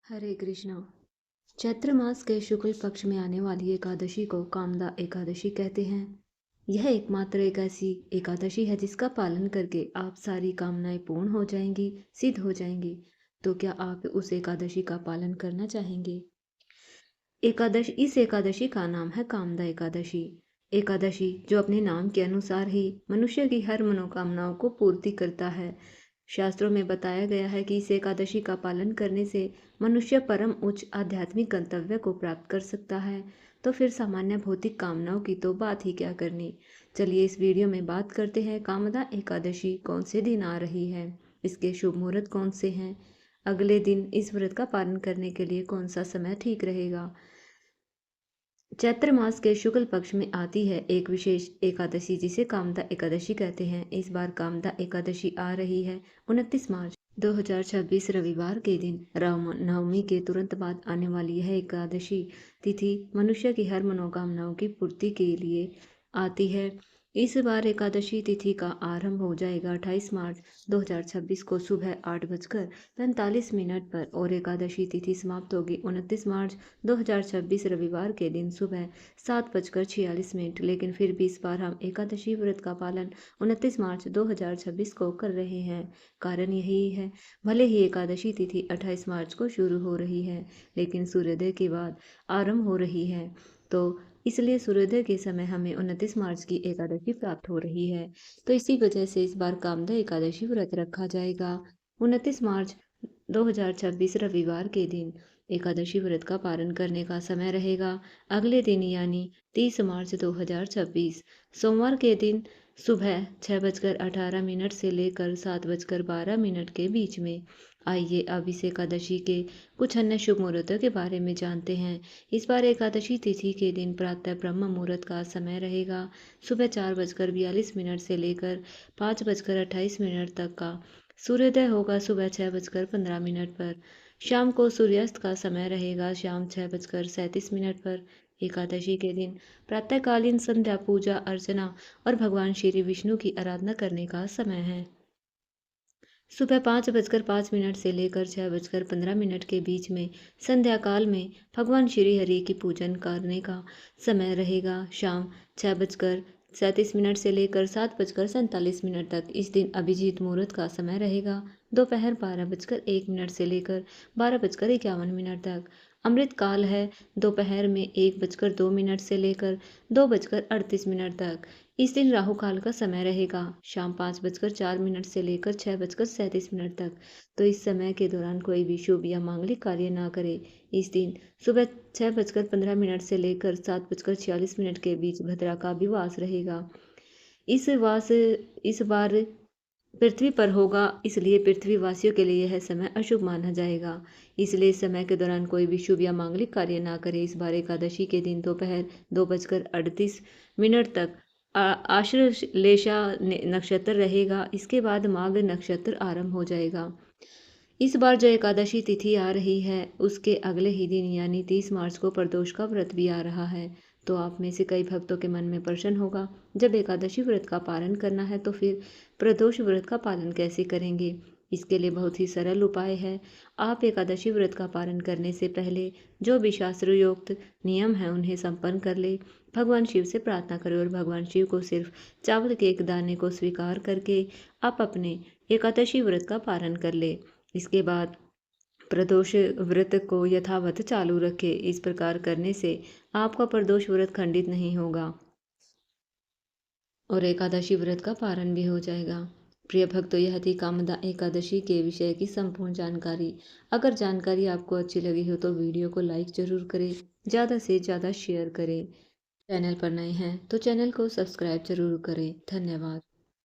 हरे कृष्णा। चैत्र मास के शुक्ल पक्ष में आने वाली एकादशी को कामदा एकादशी कहते हैं। यह एकमात्र एक ऐसी एकादशी है जिसका पालन करके आप सारी कामनाएं पूर्ण हो जाएंगी, सिद्ध हो जाएंगी। तो क्या आप उस एकादशी का पालन करना चाहेंगे? इस एकादशी का नाम है कामदा एकादशी। एकादशी जो अपने नाम के अनुसार ही मनुष्य की हर मनोकामनाओं को पूर्ति करता है। शास्त्रों में बताया गया है कि इस एकादशी का पालन करने से मनुष्य परम उच्च आध्यात्मिक गंतव्य को प्राप्त कर सकता है। तो फिर सामान्य भौतिक कामनाओं की तो बात ही क्या करनी। चलिए इस वीडियो में बात करते हैं कामदा एकादशी कौन से दिन आ रही है, इसके शुभ मुहूर्त कौन से हैं, अगले दिन इस व्रत का पालन करने के लिए कौन सा समय ठीक रहेगा। चैत्र मास के शुक्ल पक्ष में आती है एक विशेष एकादशी जिसे कामदा एकादशी कहते हैं। इस बार कामदा एकादशी आ रही है 29 मार्च 2026 रविवार के दिन राम नवमी के तुरंत बाद आने वाली यह एकादशी तिथि मनुष्य की हर मनोकामनाओं की पूर्ति के लिए आती है। इस बार एकादशी तिथि का आरंभ हो जाएगा 28 मार्च 2026 को सुबह 8:45 पर और एकादशी तिथि समाप्त होगी 29 मार्च 2026 रविवार के दिन सुबह 7:46। लेकिन फिर भी इस बार हम एकादशी व्रत का पालन 29 मार्च 2026 को कर रहे हैं। कारण यही है, भले ही एकादशी तिथि 28 मार्च को शुरू हो रही है लेकिन सूर्योदय के बाद आरंभ हो रही है, तो इसलिए सूर्योदय के समय हमें 29 मार्च की एकादशी प्राप्त हो रही है। तो इसी वजह से इस बार कामदा एकादशी व्रत रखा जाएगा 29 मार्च 2026 रविवार के दिन। एकादशी व्रत का पालन करने का समय रहेगा अगले दिन यानी 30 मार्च 2026 सोमवार के दिन सुबह 6:18 से लेकर 7:12 के बीच में। आइए अब इस एकादशी के कुछ अन्य शुभ मुहूर्तों के बारे में जानते हैं। इस बार एकादशी तिथि के दिन प्रातः ब्रह्म मुहूर्त का समय रहेगा सुबह 4:42 से लेकर 5:28 तक का। सूर्योदय होगा सुबह 6:15 पर। शाम को सूर्यास्त का समय रहेगा शाम 6:37 पर। एकादशी के दिन प्रातःकालीन संध्या पूजा अर्चना और भगवान श्री विष्णु की आराधना करने का समय है। सुबह 5:05 से लेकर 6:15 के बीच में संध्या काल में भगवान श्री हरि की पूजन करने का समय रहेगा शाम 6:37 से लेकर 7:47 तक। इस दिन अभिजीत मुहूर्त का समय रहेगा दोपहर 12:01 से लेकर 12:51 तक। अमृत काल है दोपहर में 1:02 से लेकर 2:38 तक। इस दिन राहु काल का समय रहेगा शाम 5:04 से लेकर 6:37 तक। तो इस समय के दौरान कोई भी शुभ या मांगलिक कार्य ना करें। इस दिन सुबह 6:15 से लेकर 7:46 के बीच भद्रा का भी वास रहेगा। इस बार पृथ्वी पर होगा, इसलिए पृथ्वीवासियों के लिए यह समय अशुभ माना जाएगा। इसलिए इस समय के दौरान कोई भी शुभ या मांगलिक कार्य ना करें। इस बार एकादशी के दिन दोपहर 2:38 तक आश्लेषा नक्षत्र रहेगा। इसके बाद माघ नक्षत्र आरंभ हो जाएगा। इस बार जो एकादशी तिथि आ रही है उसके अगले ही दिन यानी 30 मार्च को प्रदोष का व्रत भी आ रहा है। तो आप में से कई भक्तों के मन में प्रश्न होगा, जब एकादशी व्रत का पालन करना है तो फिर प्रदोष व्रत का पालन कैसे करेंगे। इसके लिए बहुत ही सरल उपाय है। आप एकादशी व्रत का पालन करने से पहले जो भी शास्त्रोक्त नियम है उन्हें संपन्न कर ले। भगवान शिव से प्रार्थना करें और भगवान शिव को सिर्फ चावल के एक दाने को स्वीकार करके आप अपने एकादशी व्रत का पालन कर ले। इसके बाद प्रदोष व्रत को यथावत चालू रखें। इस प्रकार करने से आपका प्रदोष व्रत खंडित नहीं होगा और एकादशी व्रत का पारण भी हो जाएगा। प्रिय भक्तों, यह थी कामदा एकादशी के विषय की संपूर्ण जानकारी। अगर जानकारी आपको अच्छी लगी हो तो वीडियो को लाइक जरूर करें, ज़्यादा से ज़्यादा शेयर करें। चैनल पर नए हैं तो चैनल को सब्सक्राइब जरूर करें। धन्यवाद।